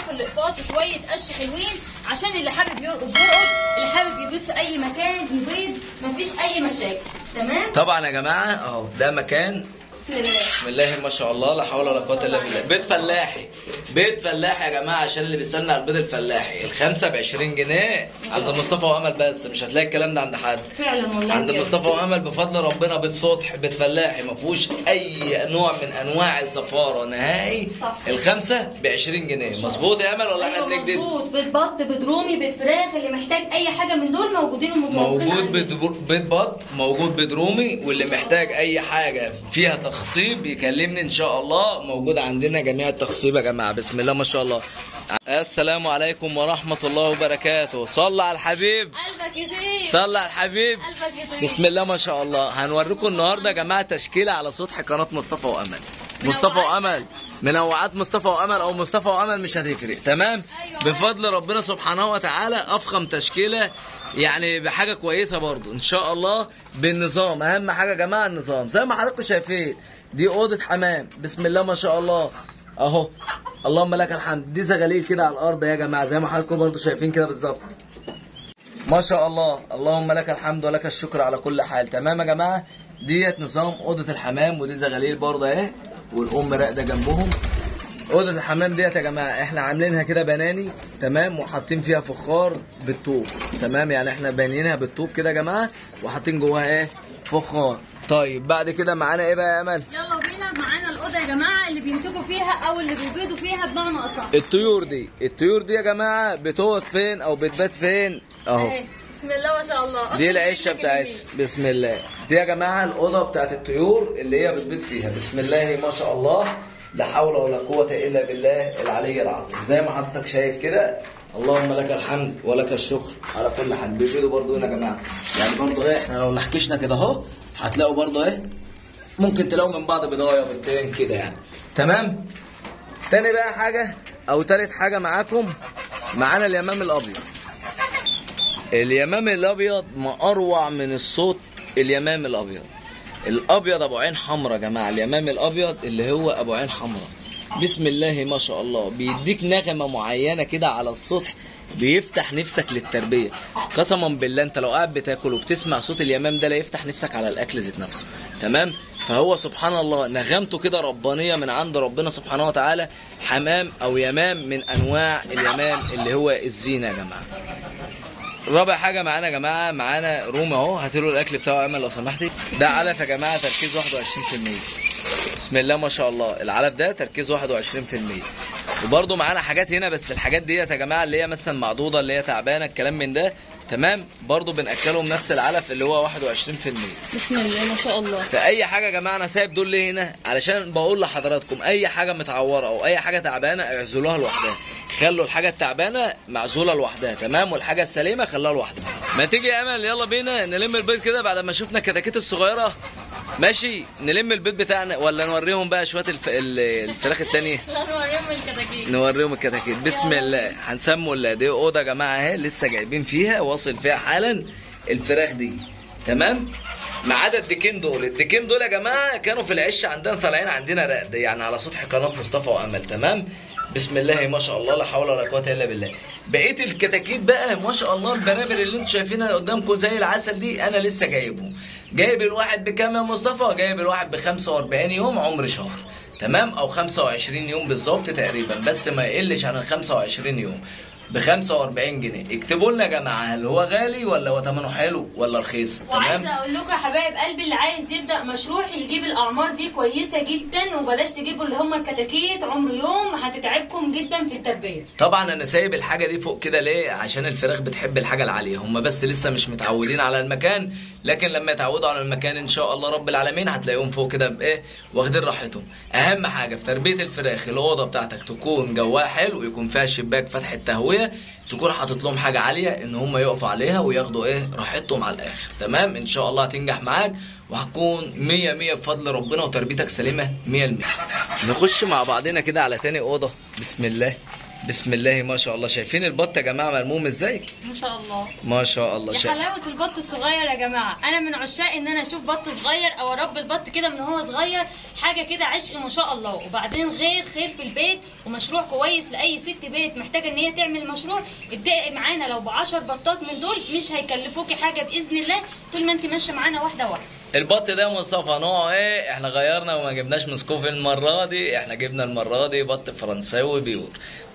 في الاقفاص وشويه قش حلوين عشان اللي حابب يرقد يرقد، اللي حابب يبيض في اي مكان يبيض، مفيش اي مشاكل. تمام. طبعا يا جماعه اهو ده مكان بسم الله ما شاء الله لا حول ولا قوه الا بالله. بيت فلاحي، بيت فلاحي يا جماعه عشان اللي بيستنى على البيض الفلاحي. الخمسه ب 20 جنيه عند مصطفى وامل، بس مش هتلاقي الكلام ده عند حد. فعلا والله عند مصطفى وامل بفضل ربنا بيت سطح، بيت فلاحي ما فيهوش اي نوع من انواع الزفاره نهائي. صح. الخمسه ب 20 جنيه مظبوط يا امل ولا احنا بنكذب؟ مظبوط. بيت بط، بيت رومي، بيت فراخ، اللي محتاج اي حاجه من دول موجودين ومتوفرين. موجود بيت بط، موجود بيت رومي، واللي محتاج اي حاجه فيها تخصيب يكلمني ان شاء الله. موجود عندنا جميع التخصيب يا جماعه. بسم الله ما شاء الله. السلام عليكم ورحمه الله وبركاته. صلى على الحبيب. قلبك يزيد. صلى على الحبيب. قلبك يزيد. بسم الله ما شاء الله. هنوريكم النهارده يا جماعه تشكيله على سطح قناه مصطفى وامل. مصطفى وامل، منوعات مصطفى وامل او مصطفى وامل مش هتفرق. تمام. بفضل ربنا سبحانه وتعالى افخم تشكيله، يعني بحاجه كويسه برضو ان شاء الله بالنظام. اهم حاجه يا جماعه النظام زي ما حضراتكم شايفين. دي اوضه حمام بسم الله ما شاء الله اهو، اللهم لك الحمد. دي زغاليل كده على الارض يا جماعه زي ما حضراتكم برضو شايفين كده بالظبط ما شاء الله. اللهم لك الحمد ولك الشكر على كل حال. تمام يا جماعه. ديت نظام اوضه الحمام، ودي زغاليل برضه اهي، والام راقده جنبهم. اوضه الحمام ديت يا جماعه احنا عاملينها كده بناني تمام، وحاطين فيها فخار بالطوب. تمام، يعني احنا بانيينها بالطوب كده يا جماعه، وحاطين جواها ايه؟ فخار. طيب بعد كده معانا ايه بقى يا امل؟ يلا بينا. معانا الاوضه يا جماعه اللي بينتجوا فيها او اللي بيبيضوا فيها بمعنى اصح. الطيور دي يا جماعه بتقعد فين او بتبات فين؟ اهو بسم الله ما شاء الله. دي العشه بتاعتها بسم الله. دي يا جماعه الاوضه بتاعت الطيور اللي هي بتبيض فيها بسم الله ما شاء الله. لا حول ولا قوه الا بالله العلي العظيم. زي ما حضرتك شايف كده، اللهم لك الحمد ولك الشكر على كل حال. بيبيضوا برضه هنا يا جماعه، يعني برضه ايه احنا لو نحكشنا كده اهو هتلاقوا برضه ايه ممكن تلاقوا من بعض بضايه بيضتين كده يعني. تمام. تاني بقى حاجه او تالت حاجه معانا اليمام الابيض. اليمام الابيض ما اروع من الصوت. اليمام الابيض ابو عين حمراء يا جماعه. اليمام الابيض اللي هو ابو عين حمراء بسم الله ما شاء الله بيديك نغمه معينه كده على السطح، بيفتح نفسك للتربيه. قسما بالله انت لو قاعد بتاكل وبتسمع صوت اليمام ده لا يفتح نفسك على الاكل ذات نفسه. تمام. فهو سبحان الله نغمته كده ربانيه من عند ربنا سبحانه وتعالى. حمام او يمام من انواع اليمام اللي هو الزينه يا جماعه. رابع حاجه معانا يا جماعه، معانا روم اهو. هاتوا الاكل بتاعه يا امل لو سمحتي. ده علف يا جماعه تركيز 21%. بسم الله ما شاء الله. العلف ده تركيز 21%. وبرده معانا حاجات هنا، بس الحاجات ديت يا جماعه اللي هي مثلا معضوضه اللي هي تعبانه الكلام من ده. تمام. برضو بنأكلهم نفس العلف اللي هو 21%. بسم الله ما شاء الله. فأي حاجة يا جماعة أنا سايب دول ليه هنا؟ علشان بقول لحضراتكم أي حاجة متعورة أو أي حاجة تعبانة اعزلوها لوحدها. خلوا الحاجة التعبانة معزولة لوحدها. تمام. والحاجة السليمة خلوها لوحدها. ما تيجي يا أمل يلا بينا نلم البيض كده بعد ما شفنا الكتاكيت الصغيرة. ماشي. نلم البيض بتاعنا ولا نوريهم بقى شوية الفراخ التانية؟ لا نوريهم الكتاكيت. نوريهم الكتاكيت. بسم الله. هنسموا الله. دي أوضة يا جماعة أهي لسه جايبين فيها واصل فيها حالا الفراخ دي. تمام. ما عدا الديكين دول. الديكين دول يا جماعة كانوا في العش عندنا طالعين عندنا رقد يعني على سطح قناة مصطفى وأمل. تمام. بسم الله ما شاء الله لا حول ولا قوة إلا بالله. بقية الكتاكيت بقى ما شاء الله البنابل اللي انتم شايفينها قدامكم زي العسل دي أنا لسه جايبهم. جايب الواحد بكام يا مصطفى؟ جايب الواحد ب 45 يوم عمر شهر. تمام. أو 25 يوم بالظبط تقريبا، بس ما يقلش عن ال 25 يوم. ب 45 جنيه. اكتبوا لنا يا جماعه هل هو غالي ولا هو ثمنه حلو ولا رخيص. تمام. وعايزه اقول لكم يا حبايب قلبي اللي عايز يبدا مشروع يجيب الاعمار دي كويسه جدا، وبلاش تجيبوا اللي هم الكتاكيت عمره يوم هتتعبكم جدا في التربيه. طبعا انا سايب الحاجه دي فوق كده ليه؟ عشان الفراخ بتحب الحاجه العاليه. هم بس لسه مش متعودين على المكان، لكن لما يتعودوا على المكان ان شاء الله رب العالمين هتلاقيهم فوق كده بايه واخدين راحتهم. اهم حاجه في تربيه الفراخ الاوضه بتاعتك تكون جواها حلو، ويكون فيها شباك فتحه تهويه، تكون حاطط لهم حاجه عاليه ان هم يقفوا عليها وياخدوا ايه راحتهم على الاخر. تمام. ان شاء الله هتنجح معاك وهتكون 100 100 بفضل ربنا، وتربيتك سليمه 100%. نخش مع بعضنا كده على تاني اوضه. بسم الله بسم الله ما شاء الله. شايفين البط يا جماعه ملموم ازاي؟ ما شاء الله ما شاء الله. يا حلاوه البط الصغير يا جماعه. انا من عشاق ان انا اشوف بط صغير او اربي البط كده من هو صغير، حاجه كده عشق ما شاء الله. وبعدين غير خير في البيت ومشروع كويس لاي ست بيت محتاجه ان هي تعمل مشروع. ابدأي معانا لو ب10 بطات من دول مش هيكلفوكي حاجه باذن الله، طول ما انت ماشيه معانا واحده واحده. البط ده مصطفى نوعه ايه؟ احنا غيرنا وما جبناش مسكوف المره دي، احنا جبنا المره دي بط فرنساوي بيور.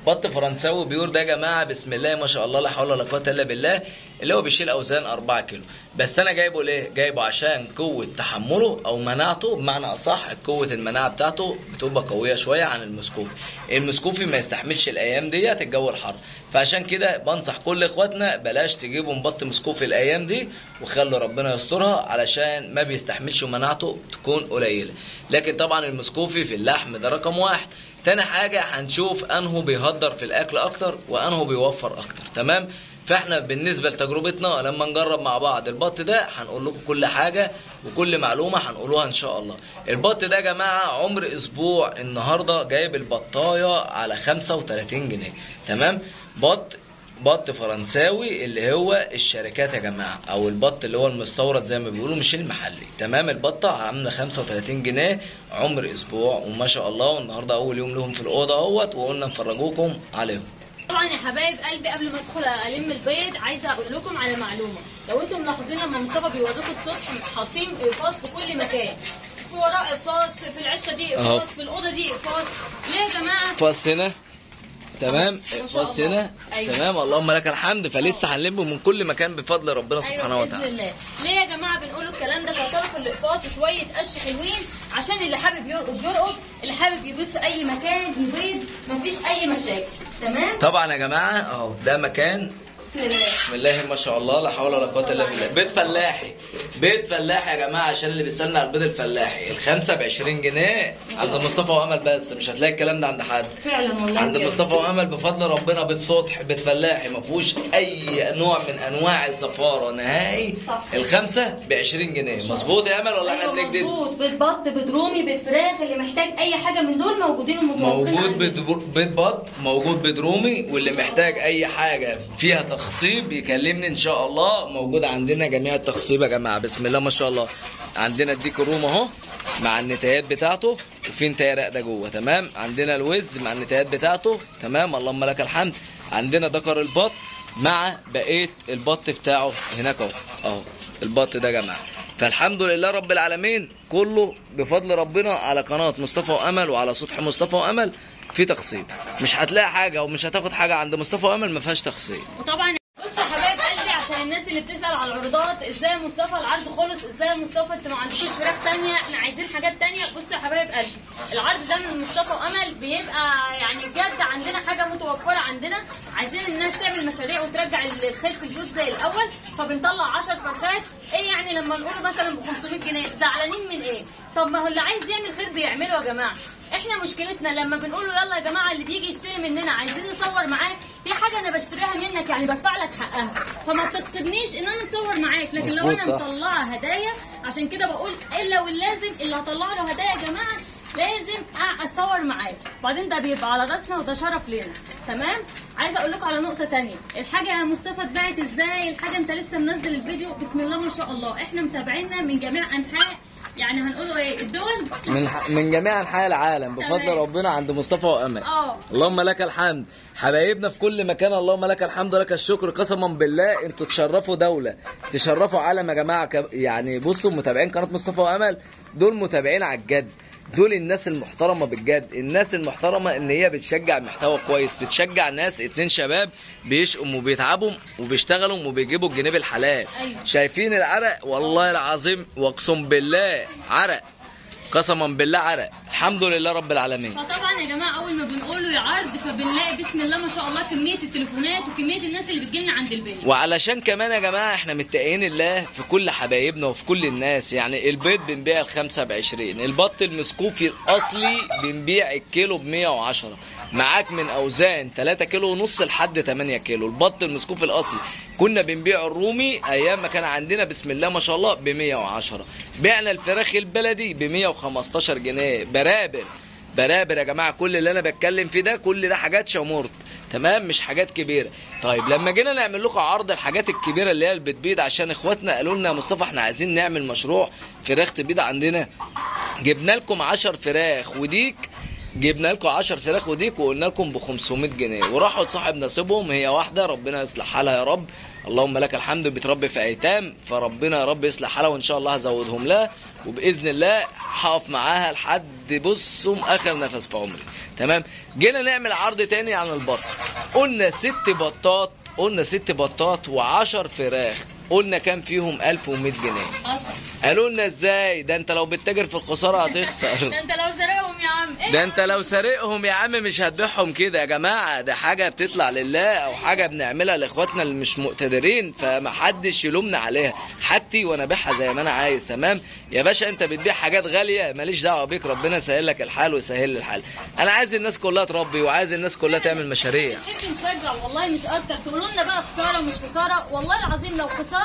بط فرنساوي بيور ده يا جماعه بسم الله ما شاء الله لا حول ولا قوه الا بالله، اللي هو بيشيل اوزان 4 كيلو. بس انا جايبه ليه؟ جايبه عشان قوه تحمله او مناعته، بمعنى اصح قوه المناعه بتاعته بتبقى قويه شويه عن المسكوفي. المسكوفي ما يستحملش الايام ديت الجو الحر، فعشان كده بنصح كل اخواتنا بلاش تجيبوا بط مسكوفي الايام دي، وخلوا ربنا يسترها علشان ما بيستحملش ومناعته تكون قليله. لكن طبعا المسكوفي في اللحم ده رقم 1. تاني حاجه هنشوف انه بيهدر في الاكل اكتر وانه بيوفر اكتر. تمام؟ فاحنا بالنسبه لتجربتنا لما نجرب مع بعض البط ده هنقول لكم كل حاجه وكل معلومه هنقولوها ان شاء الله. البط ده يا جماعه عمر اسبوع، النهارده جايب البطايه على 35 جنيه. تمام؟ بط فرنساوي اللي هو الشركات يا جماعه، او البط اللي هو المستورد زي ما بيقولوا مش المحلي. تمام؟ البطه عامله 35 جنيه عمر اسبوع وما شاء الله. والنهارده اول يوم لهم في الاوضه اهوت وقلنا نفرجوكم عليهم. طبعا يا حبايب قلبي قبل ما ادخل الم البيض عايزه اقول لكم على معلومه. لو انتم ملاحظين لما مصطفى بيوريكم الصبح حاطين اقفاص في كل مكان، في وراء اقفاص، في العشه دي اقفاص، في الاوضه دي اقفاص. ليه يا جماعه؟ اقفاص هنا تمام، اقفاص هنا. أيوة. تمام، اللهم لك الحمد. فلسه هنلمه من كل مكان بفضل ربنا سبحانه وتعالى. بإذن الله. ليه يا جماعه بنقول الكلام ده؟ كطرف الاقفاص وشويه قش حلوين عشان اللي حابب يرقد يرقد، اللي حابب يبيض في اي مكان يبيض، مفيش اي مشاكل. تمام؟ طبعا يا جماعه اهو ده مكان بسم الله ما شاء الله لا حول ولا قوه الا بالله. بيت فلاحي، بيت فلاحي يا جماعه، عشان اللي بيستنى على البيض الفلاحي. الخمسه ب20 جنيه عند مصطفى وامل، بس مش هتلاقي الكلام ده عند حد. فعلا والله عند مصطفى وامل بفضل ربنا. بيت سطح، بيت فلاحي، ما فيهوش اي نوع من انواع الزفاره نهائي. صح. الخمسه ب20 جنيه. مظبوط يا امل ولا احنا بنكذب؟ مظبوط. بيت بط، بيت رومي، بيت فراخ، اللي محتاج اي حاجه من دول موجودين ومتوفرين. موجود بيت بط، موجود بيت رومي، واللي محتاج اي حاجه فيها تخصيب يكلمني ان شاء الله. موجود عندنا جميع التخصيب يا جماعه بسم الله ما شاء الله. عندنا الديك الروم اهو مع النتايات بتاعته، وفي نتايه راقده جوه. تمام؟ عندنا الوز مع النتايات بتاعته. تمام؟ اللهم لك الحمد. عندنا دكر البط مع بقيه البط بتاعه هناك اهو البط ده يا جماعه. فالحمد لله رب العالمين، كله بفضل ربنا على قناه مصطفى وامل وعلى سطح مصطفى وامل في تخصيب. مش هتلاقي حاجه ومش هتاخد حاجه عند مصطفى وامل ما فيهاش تخصيب. وطبعا بص يا حبايب قلبي، عشان الناس اللي بتسال على العروضات، ازاي مصطفى العرض خلص؟ ازاي مصطفى انت ما عندكوش فراخ تانية؟ احنا عايزين حاجات تانية. بص يا حبايب قلبي، العرض ده من مصطفى وامل بيبقى يعني بجد عندنا حاجه متوفره عندنا. عايزين الناس تعمل مشاريع وترجع الخير في البيوت زي الاول، فبنطلع 10 فرخات. ايه يعني لما نقوله مثلا ب 500 جنيه؟ زعلانين من ايه؟ طب ما هو اللي عايز يعمل خير بيعمله يا جماعه. احنا مشكلتنا لما بنقوله يلا يا جماعه اللي بيجي يشتري مننا عايزين نصور معاه، في حاجه انا بشتريها منك يعني بدفع لك حقها، فما تغصبنيش ان انا اصور معاك. لكن لو انا مطلعه هدايا، عشان كده بقول الا واللازم اللي هطلع له هدايا يا جماعه لازم اصور معاه. وبعدين ده بيبقى على راسنا وده شرف لينا. تمام؟ عايزه اقول لكم على نقطه تانية. الحاجه يا مصطفى اتباعت ازاي؟ الحاجه انت لسه منزل الفيديو بسم الله ما شاء الله. احنا متابعيننا من جميع انحاء، يعني هنقولوا ايه، الدول من جميع انحاء العالم بفضل ربنا عند مصطفى وامل. اللهم لك الحمد. حبايبنا في كل مكان اللهم لك الحمد ولك الشكر. قسما بالله انتوا تشرفوا دوله، تشرفوا عالم يا جماعه. يعني بصوا متابعين قناه مصطفى وامل دول متابعين على الجد، دول الناس المحترمه بالجد. الناس المحترمه ان هي بتشجع محتوى كويس، بتشجع ناس 2 شباب بيشقوا وبيتعبوا وبيشتغلوا وبيجيبوا الجنيه بالحلال. أيوة. شايفين العرق؟ والله العظيم واقسم بالله عرق، قسما بالله عرق. الحمد لله رب العالمين. فطبعا يا جماعه اول ما بنقوله يا عرض العرض، فبنلاقي بسم الله ما شاء الله كميه التليفونات وكميه الناس اللي بتجيلنا عند البيت. وعلشان كمان يا جماعه احنا متقين الله في كل حبايبنا وفي كل الناس. يعني البيض بنبيع الخمسه ب20، البط المسكوفي الاصلي بنبيع الكيلو ب110، معاك من اوزان 3 كيلو ونص لحد 8 كيلو. البط المسكوفي الاصلي كنا بنبيع الرومي ايام ما كان عندنا بسم الله ما شاء الله ب110. بعنا الفراخ البلدي ب115 جنيه. برابر يا جماعه، كل اللي انا بتكلم فيه ده كل ده حاجات شمورت، تمام، مش حاجات كبيره. طيب لما جينا نعمل لكم عرض الحاجات الكبيره اللي هي اللي بتبيض، عشان اخواتنا قالوا لنا يا مصطفى احنا عايزين نعمل مشروع فراخ تبيض عندنا، جبنا لكم 10 فراخ وديك، جبنا لكم 10 فراخ وديك وقلنا لكم ب 500 جنيه، وراحوا لصاحب نصيبهم هي واحده، ربنا يصلح حالها يا رب، اللهم لك الحمد، بتربي في ايتام، فربنا يا رب يصلح حالها، وان شاء الله هزودهم لها، وباذن الله هقف معاها لحد بصوا اخر نفس في عمري، تمام. جينا نعمل عرض تاني عن البط، قلنا 6 بطات و10 فراخ، قلنا كام فيهم 1100 جنيه. حصل. قالوا لنا ازاي؟ ده انت لو بتتاجر في الخساره هتخسر. ده انت لو سرقهم يا عم. ده انت لو سارقهم يا عم مش هتبيعهم كده يا جماعه، ده حاجه بتطلع لله او حاجه بنعملها لاخواتنا اللي مش مقتدرين، فمحدش يلومنا عليها، حاجتي وانا ابيعها زي ما انا عايز، تمام يا باشا. انت بتبيع حاجات غاليه ماليش دعوه بيك، ربنا يسهل لك الحال ويسهل لي الحال. انا عايز الناس كلها تربي وعايز الناس كلها تعمل مشاريع. نحب نشجع والله مش اكتر. تقولوا لنا بقى خساره مش خساره، والله العظيم لو خساره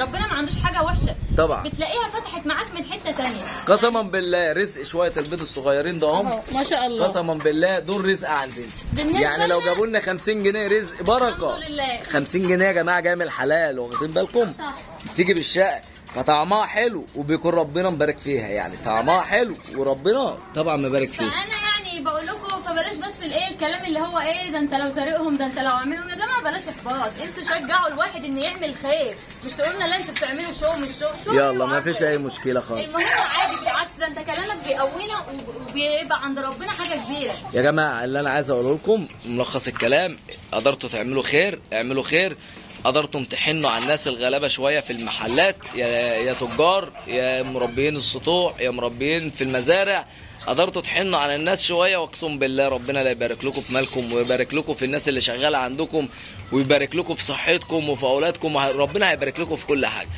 ربنا ما عندوش حاجه وحشه طبعا، بتلاقيها فتحت معاك من حته تانية. قسما بالله رزق شويه البيض الصغيرين ده هم ما شاء الله، قسما بالله دول رزق عندنا. بالنسبة يعني لو جابوا لنا 50 جنيه رزق بركه. الحمد لله. 50 جنيه يا جماعه جايه من الحلال، واخدين بالكم؟ صح. بتيجي بالشقه فطعمها حلو وبيكون ربنا مبارك فيها، يعني طعمها حلو وربنا طبعا مبارك فيها. فانا يعني بقول لكم فبلاش بس الايه الكلام اللي هو ايه ده انت لو سارقهم، ده انت لو عاملهم، يا جماعه بلاش احباط، انتوا شجعوا الواحد ان يعمل خير، مش تقولنا لا انتوا بتعملوا شو مش شو. يلا ما فيش اي مشكله خالص. المهم عادي، بالعكس ده انت كلامك بيقوينا وبيبقى عند ربنا حاجه كبيره. يا جماعه اللي انا عايز اقوله لكم ملخص الكلام، قدرتوا تعملوا خير اعملوا خير، قدرتم تحنوا على الناس الغلابه شويه في المحلات، يا تجار يا مربيين السطوح يا مربيين في المزارع، قدرتوا تحنوا على الناس شويه، واقسم بالله ربنا لا يبارك لكم في مالكم، ويبارك لكم في الناس اللي شغاله عندكم، ويبارك لكم في صحتكم وفي اولادكم، ربنا هيبارك لكم في كل حاجه.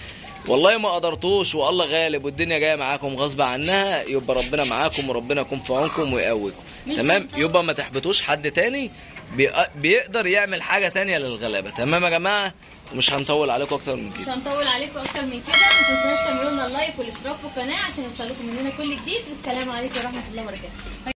والله ما قدرتوش والله غالب والدنيا جايه معاكم غصب عنها، يبقى ربنا معاكم وربنا يكون في عونكم ويقويكم، تمام. يبقى ما تحبطوش حد تاني بيقدر يعمل حاجه تانيه للغلابه، تمام يا جماعه. ومش هنطول عليكم اكتر من كده، مش هنطول عليكم اكتر من كده. ما تنسوش تعملوا لنا اللايك والاشتراك في القناه عشان يوصلكم مننا كل جديد، والسلام عليكم ورحمه الله وبركاته.